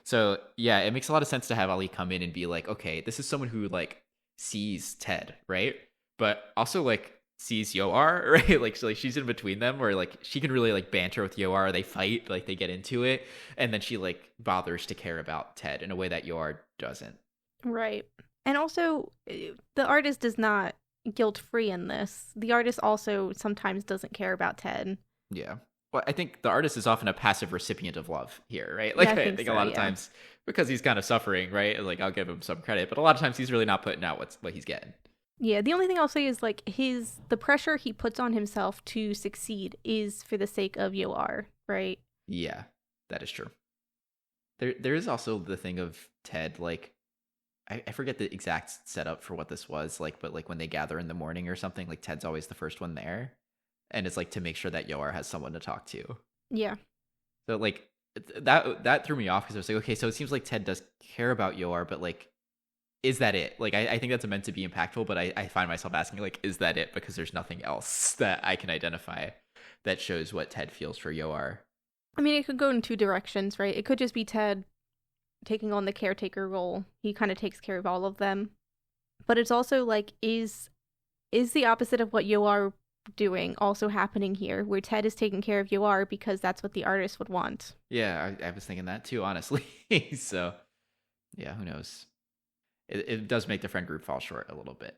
So yeah, it makes a lot of sense to have Ali come in and be like, okay, this is someone who like sees Ted, right? But also like sees Yoar, right? Like, so like she's in between them, where like she can really like banter with Yoar, they fight, like they get into it, and then she like bothers to care about Ted in a way that Yoar doesn't. Right. And also, the artist is not guilt-free in this. The artist also sometimes doesn't care about Ted. Yeah. Well, I think the artist is often a passive recipient of love here, right? Yeah, Like, I I think think so, a lot of yeah. times, because he's kind of suffering, right? Like, I'll give him some credit, but a lot of times he's really not putting out what he's getting. Yeah, the only thing I'll say is like the pressure he puts on himself to succeed is for the sake of Yoar, right? Yeah, that is true. There is also the thing of Ted, like, I forget the exact setup for what this was, like, but like when they gather in the morning or something, like Ted's always the first one there. And it's like to make sure that Yoar has someone to talk to. Yeah. So like that threw me off because I was like, okay, so it seems like Ted does care about Yoar, but like, is that it? Like, I think that's meant to be impactful, but I find myself asking, like, is that it? Because there's nothing else that I can identify that shows what Ted feels for Yoar. I mean, it could go in two directions, right? It could just be Ted taking on the caretaker role. He kind of takes care of all of them. But it's also like, is the opposite of what Yoar doing also happening here, where Ted is taking care of Yoar because that's what the artist would want? Yeah, I was thinking that too, honestly. So, yeah, who knows? It does make the friend group fall short a little bit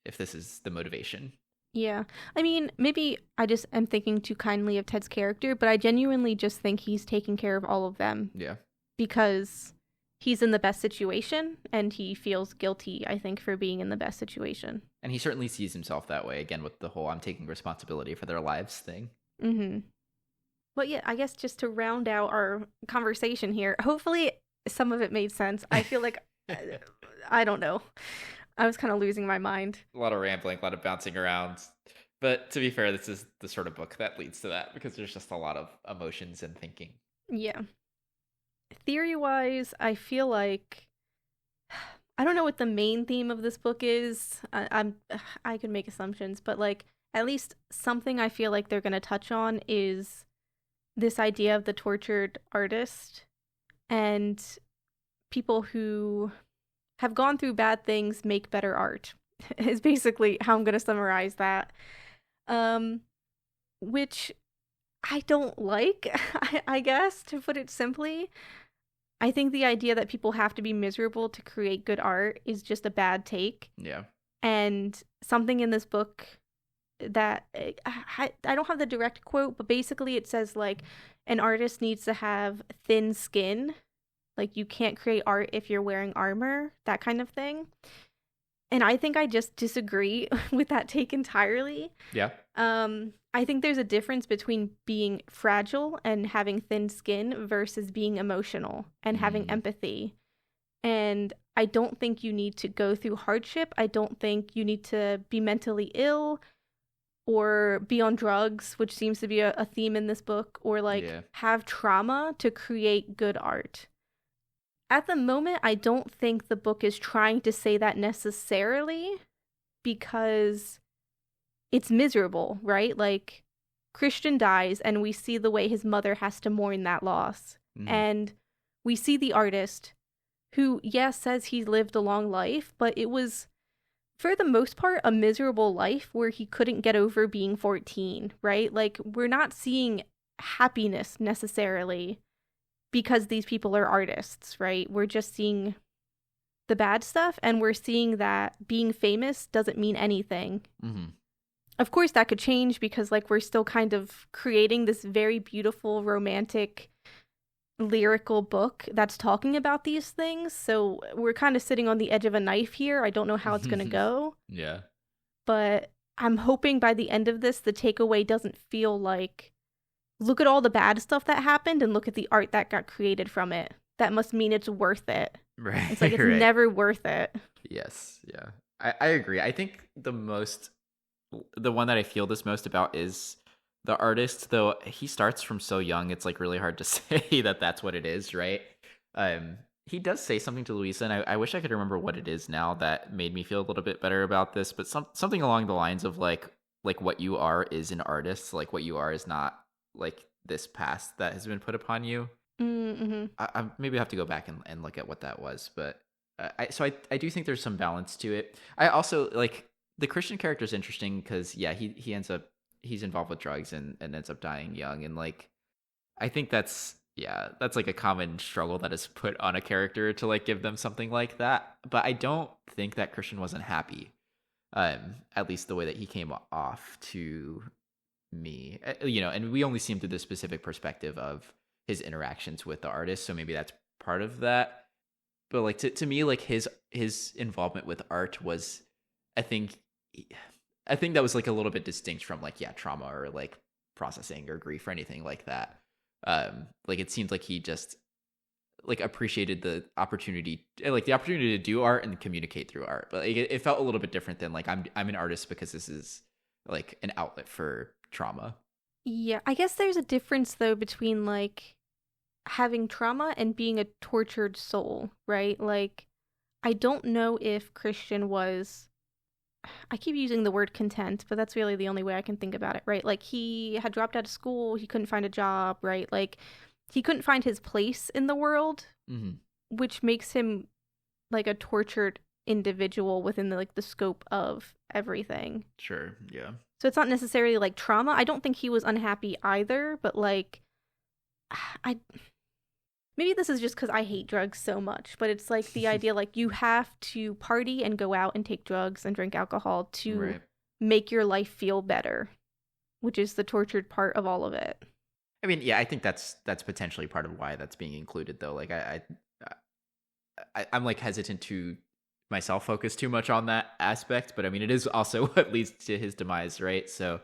if this is the motivation. Yeah. I mean, maybe I just am thinking too kindly of Ted's character, but I genuinely just think he's taking care of all of them Yeah. because he's in the best situation and he feels guilty, I think, for being in the best situation. And he certainly sees himself that way, again, with the whole I'm taking responsibility for their lives thing. Mm-hmm. But yeah, I guess just to round out our conversation here, hopefully some of it made sense. I feel like, I don't know. I was kind of losing my mind. A lot of rambling, a lot of bouncing around. But to be fair, this is the sort of book that leads to that because there's just a lot of emotions and thinking. Yeah. Theory-wise, I feel like I don't know what the main theme of this book is. I can make assumptions, but like at least something I feel like they're going to touch on is this idea of the tortured artist and people who have gone through bad things make better art is basically how I'm going to summarize that. Which I don't like, I guess, to put it simply. I think the idea that people have to be miserable to create good art is just a bad take. Yeah. And something in this book that I don't have the direct quote, but basically it says like an artist needs to have thin skin. Like you can't create art if you're wearing armor, that kind of thing. And I think I just disagree with that take entirely. Yeah. I think there's a difference between being fragile and having thin skin versus being emotional and having empathy. And I don't think you need to go through hardship. I don't think you need to be mentally ill or be on drugs, which seems to be a theme in this book, or like have trauma to create good art. At the moment, I don't think the book is trying to say that necessarily because it's miserable, right? Like Christian dies and we see the way his mother has to mourn that loss. And we see the artist who, yes, says he lived a long life, but it was, for the most part, a miserable life where he couldn't get over being 14, right? Like we're not seeing happiness necessarily because these people are artists, right? We're just seeing the bad stuff, and we're seeing that being famous doesn't mean anything. Of course, that could change because, like, we're still kind of creating this very beautiful, romantic, lyrical book that's talking about these things. So we're kind of sitting on the edge of a knife here. I don't know how it's going to go. Yeah. But I'm hoping by the end of this, the takeaway doesn't feel like, look at all the bad stuff that happened and look at the art that got created from it. That must mean it's worth it. Right. It's like, it's never worth it. Yes. Yeah. I agree. I think the one that I feel this most about is the artist, though he starts from so young, it's like really hard to say that that's what it is, right? He does say something to Louisa, and I wish I could remember what it is now that made me feel a little bit better about this, but something along the lines of like, like what you are is an artist. Like what you are is not like this past that has been put upon you. Mm-hmm. I maybe have to go back and look at what that was, but I do think there's some balance to it. I also like the Christian character is interesting because yeah, he ends up he's involved with drugs and ends up dying young, and like I think that's like a common struggle that is put on a character to like give them something like that. But I don't think that Christian wasn't happy. At least the way that he came off to me, and we only see him through the specific perspective of his interactions with the artist, so maybe that's part of that. But like to me, like his involvement with art was, I think, I think that was like a little bit distinct from like trauma or like processing or grief or anything like that. Like it seemed like he just like appreciated the opportunity to do art and communicate through art, but like, it felt a little bit different than like I'm an artist because this is like an outlet for trauma. Yeah, I guess there's a difference though between like having trauma and being a tortured soul, right? Like, I don't know if Christian was. I keep using the word content, but that's really the only way I can think about it, right? Like, he had dropped out of school, he couldn't find a job, right? Like, he couldn't find his place in the world, Mm-hmm. which makes him like a tortured individual within the scope of everything. Sure. Yeah. So it's not necessarily like trauma. I don't think he was unhappy either, but like I maybe this is just because I hate drugs so much, but it's like the idea like you have to party and go out and take drugs and drink alcohol to Right. make your life feel better, which is the tortured part of all of it. I mean, yeah, I think that's potentially part of why that's being included, though. Like, I'm like hesitant to myself focus too much on that aspect, but I mean, it is also what leads to his demise, right? So,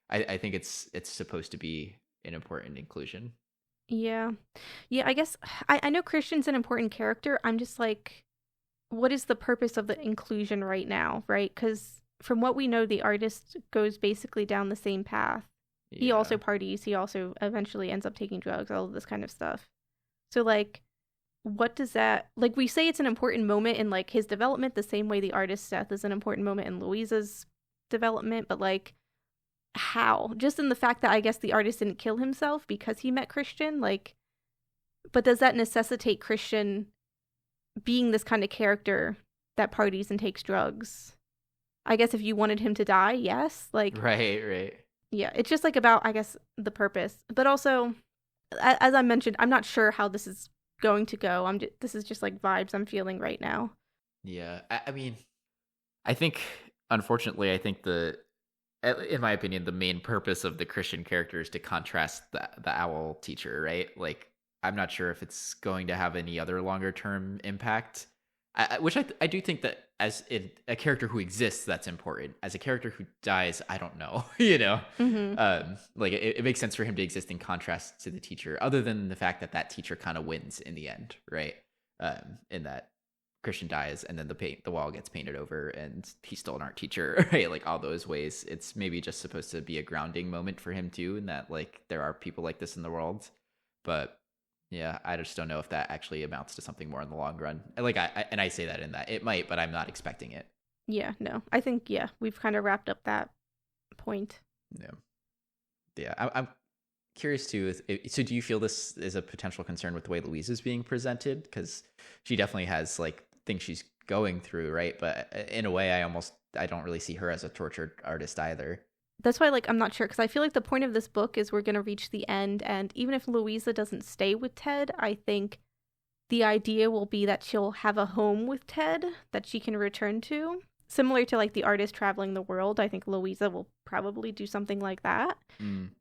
I think it's supposed to be an important inclusion. Yeah. Yeah, I guess I know Christian's an important character. I'm just like, what is the purpose of the inclusion right now, right? Because from what we know, the artist goes basically down the same path. He Yeah. also parties. He also eventually ends up taking drugs, all of this kind of stuff. So, like, what does that, like, we say it's an important moment in, like, his development, the same way the artist's death is an important moment in Louisa's development, but, like, how? Just in the fact that I guess the artist didn't kill himself because he met Christian, like, but does that necessitate Christian being this kind of character that parties and takes drugs? I guess if you wanted him to die, yes. Like, Right. yeah, it's just like about, I guess, the purpose. But also, as I mentioned, I'm not sure how this is going to go. This is just like vibes I'm feeling right now. Yeah. I mean, I think, unfortunately, I think in my opinion, the main purpose of the Christian character is to contrast the owl teacher, right? Like, I'm not sure if it's going to have any other longer term impact. Which I do think that as a character who exists, that's important. As a character who dies, I don't know. Mm-hmm. Like it makes sense for him to exist in contrast to the teacher, other than the fact that teacher kind of wins in the end, right? In that Christian dies, and then the wall gets painted over, and he's still an art teacher, right? Like all those ways, it's maybe just supposed to be a grounding moment for him too, in that like there are people like this in the world, but. Yeah, I just don't know if that actually amounts to something more in the long run. Like, I say that in that it might, but I'm not expecting it. Yeah, no. I think, yeah, we've kind of wrapped up that point. Yeah. I'm curious too. So, do you feel this is a potential concern with the way Louise is being presented? Because she definitely has like things she's going through, right? But in a way, I don't really see her as a tortured artist either. That's why, like, I'm not sure, because I feel like the point of this book is we're going to reach the end, and even if Louisa doesn't stay with Ted, I think the idea will be that she'll have a home with Ted that she can return to. Similar to, like, the artist traveling the world, I think Louisa will probably do something like that.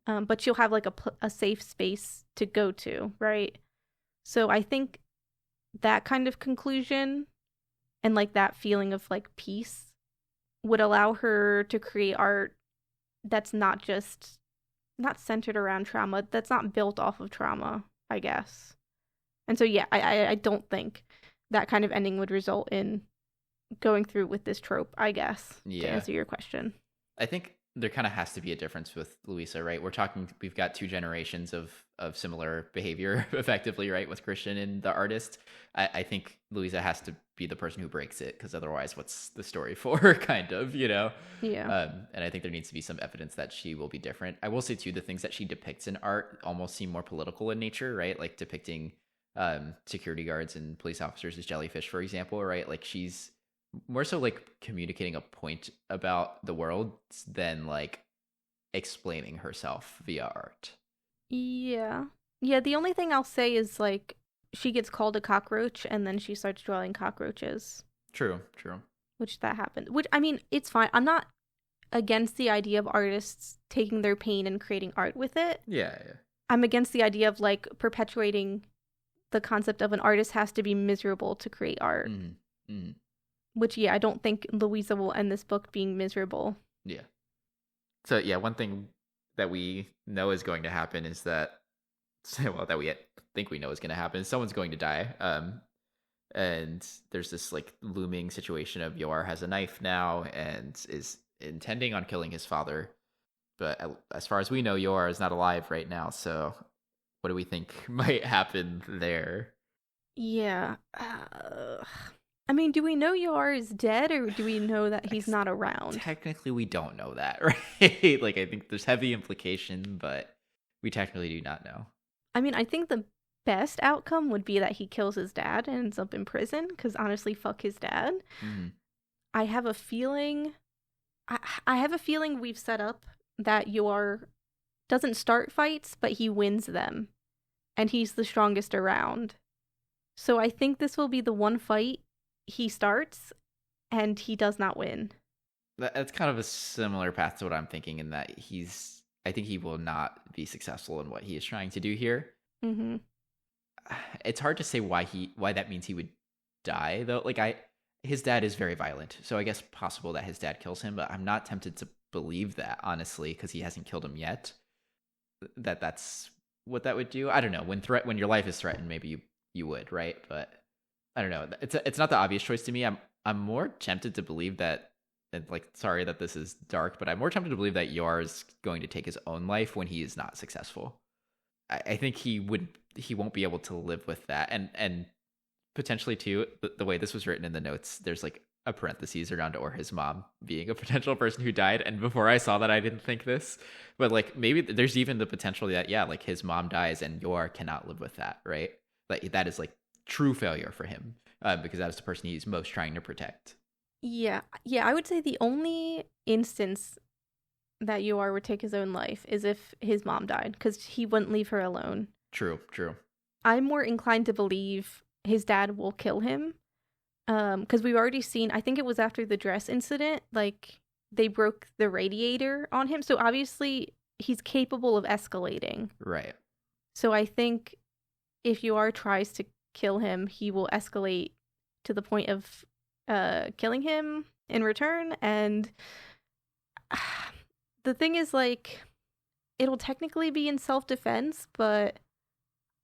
But she'll have, like, a safe space to go to, right? So I think that kind of conclusion and, like, that feeling of, like, peace would allow her to create art that's not centered around trauma, that's not built off of trauma, I guess. And so, yeah, I don't think that kind of ending would result in going through with this trope, I guess, to answer your question. I think there kind of has to be a difference with Louisa, right? We've got two generations of similar behavior, effectively, right, with Christian and the artist. I think Louisa has to be the person who breaks it, because otherwise what's the story for? Kind of, you know. Yeah. And I think there needs to be some evidence that she will be different. I will say too, the things that she depicts in art almost seem more political in nature, right? Like depicting security guards and police officers as jellyfish, for example, right? Like she's more so like communicating a point about the world than like explaining herself via art. Yeah. Yeah, the only thing I'll say is like she gets called a cockroach and then she starts drawing cockroaches. True, true. Which that happened. Which I mean, it's fine. I'm not against the idea of artists taking their pain and creating art with it. Yeah, yeah. I'm against the idea of like perpetuating the concept of an artist has to be miserable to create art. Mm-hmm. Mm-hmm. Which, yeah, I don't think Louisa will end this book being miserable. Yeah. So yeah, one thing that we know is going to happen is that, well, that we think we know is going to happen is someone's going to die. And there's this like looming situation of Yoar has a knife now and is intending on killing his father. But as far as we know, Yoar is not alive right now. So what do we think might happen there? Yeah. I mean, do we know Yoar is dead or do we know that he's not around? Technically, we don't know that, right? Like, I think there's heavy implication, but we technically do not know. I mean, I think the best outcome would be that he kills his dad and ends up in prison, because honestly, fuck his dad. Mm-hmm. I have a feeling we've set up that Yoar doesn't start fights, but he wins them. And he's the strongest around. So I think this will be the one fight he starts and he does not win. That's kind of a similar path to what I'm thinking, in that I think he will not be successful in what he is trying to do here. Mm-hmm. It's hard to say why that means he would die, though. Like, his dad is very violent, so I guess possible that his dad kills him, but I'm not tempted to believe that, honestly, because he hasn't killed him yet. That's what that would do. I don't know. When your life is threatened, maybe you would, right? But I don't know. It's not the obvious choice to me. I'm more tempted to believe that, and like, sorry that this is dark, but I'm more tempted to believe that Yar is going to take his own life when he is not successful. I think he won't be able to live with that, and potentially too, the way this was written in the notes, there's like a parentheses around or his mom being a potential person who died. And before I saw that, I didn't think this, but like maybe there's even the potential that, yeah, like his mom dies and Yor cannot live with that, right? Like that is like true failure for him, because that is the person he's most trying to protect. Yeah, I would say the only instance that Yor would take his own life is if his mom died, because he wouldn't leave her alone. True. I'm more inclined to believe his dad will kill him. Because we've already seen, I think it was after the dress incident, like they broke the radiator on him. So obviously he's capable of escalating. Right. So I think if Yor tries to kill him, he will escalate to the point of killing him in return. And the thing is, like, it'll technically be in self-defense, but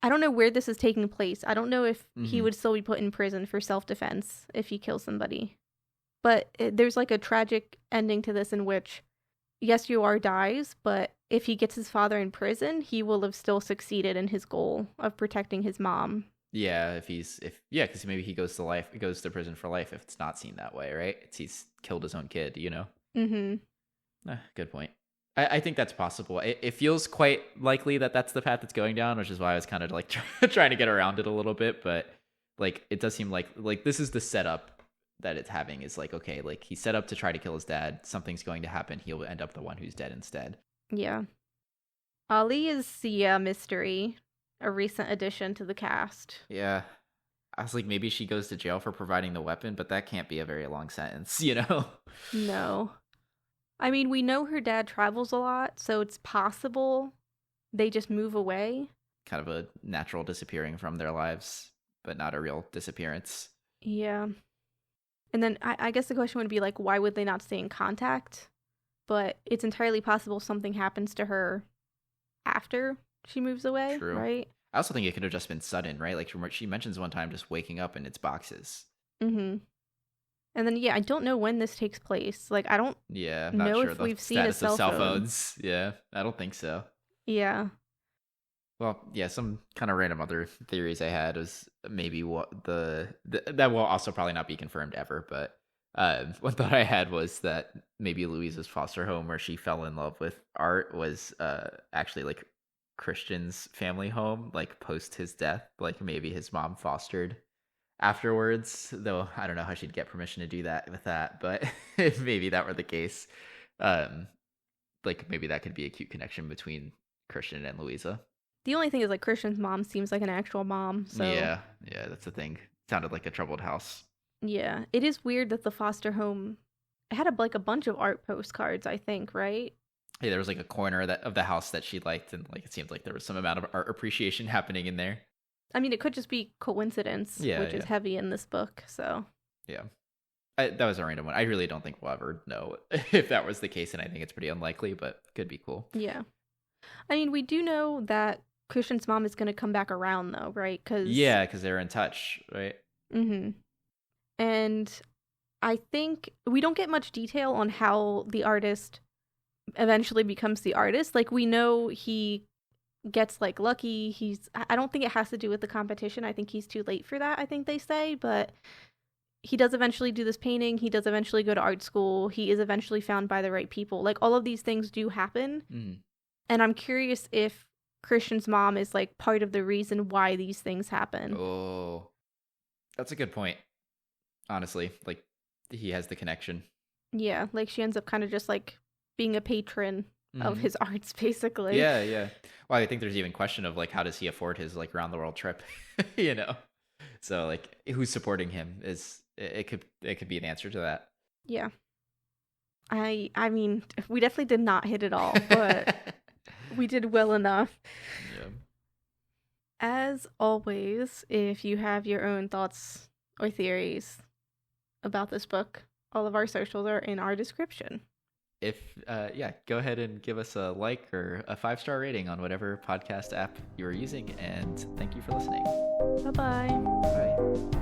I don't know where this is taking place. I don't know if he would still be put in prison for self-defense if he kills somebody. But there's like a tragic ending to this in which, yes, Yor dies, but if he gets his father in prison, he will have still succeeded in his goal of protecting his mom. Yeah, because maybe he goes to prison for life if it's not seen that way, right? He's killed his own kid, you know? Mm-hmm. Good point. I think that's possible. It feels quite likely that that's the path it's going down, which is why I was kind of like trying to get around it a little bit. But like, it does seem like this is the setup that it's having, is like, okay, like he set up to try to kill his dad. Something's going to happen. He'll end up the one who's dead instead. Yeah. Ali is Sia Mystery, a recent addition to the cast. Yeah. I was like, maybe she goes to jail for providing the weapon, but that can't be a very long sentence, you know? No. I mean, we know her dad travels a lot, so it's possible they just move away. Kind of a natural disappearing from their lives, but not a real disappearance. Yeah. And then I guess the question would be, like, why would they not stay in contact? But it's entirely possible something happens to her after she moves away, True. Right? I also think it could have just been sudden, right? Like she mentions one time just waking up in its boxes. Mm-hmm. And then, yeah, I don't know when this takes place. Like, I don't not know sure if the we've seen a status of cell cell phone. phones. Yeah, I don't think so. Yeah. Well, yeah, some kind of random other theories I had was maybe what that will also probably not be confirmed ever, but one thought I had was that maybe Louisa's foster home where she fell in love with art was actually like Christian's family home, like post his death. Like maybe his mom fostered afterwards, though I don't know how she'd get permission to do that with that, but if maybe that were the case, um, like maybe that could be a cute connection between Christian and Louisa. The only thing is, like, Christian's mom seems like an actual mom, so Yeah, that's the thing. Sounded like a troubled house. yeah. It is weird that the foster home had like a bunch of art postcards, I think, right? Hey, there was like a corner of the house that she liked, and like it seemed like there was some amount of art appreciation happening in there. I mean, it could just be coincidence, Yeah, which is heavy in this book, so. yeah. That was a random one. I really don't think we'll ever know if that was the case, and I think it's pretty unlikely, but could be cool. Yeah. I mean, we do know that Christian's mom is going to come back around, though, right? Yeah, because they're in touch, right? Mm-hmm. And I think we don't get much detail on how the artist eventually becomes the artist. Like, we know he gets, like, lucky. I don't think it has to do with the competition. I think he's too late for that, I think they say. But he does eventually do this painting. He does eventually go to art school. He is eventually found by the right people. Like, all of these things do happen. Mm. And I'm curious if Christian's mom is, like, part of the reason why these things happen. Oh, that's a good point. Honestly, like, he has the connection. Yeah, like, she ends up kind of just, like, being a patron of his arts, basically. Yeah. Well, I think there's even question of, like, how does he afford his, like, round the world trip, you know? So, like, who's supporting him it could be an answer to that. Yeah. I mean, we definitely did not hit it all, but we did well enough. Yeah. As always, if you have your own thoughts or theories about this book, all of our socials are in our description. Go ahead and give us a like or a 5-star rating on whatever podcast app you're using, and thank you for listening. Bye-bye. Bye.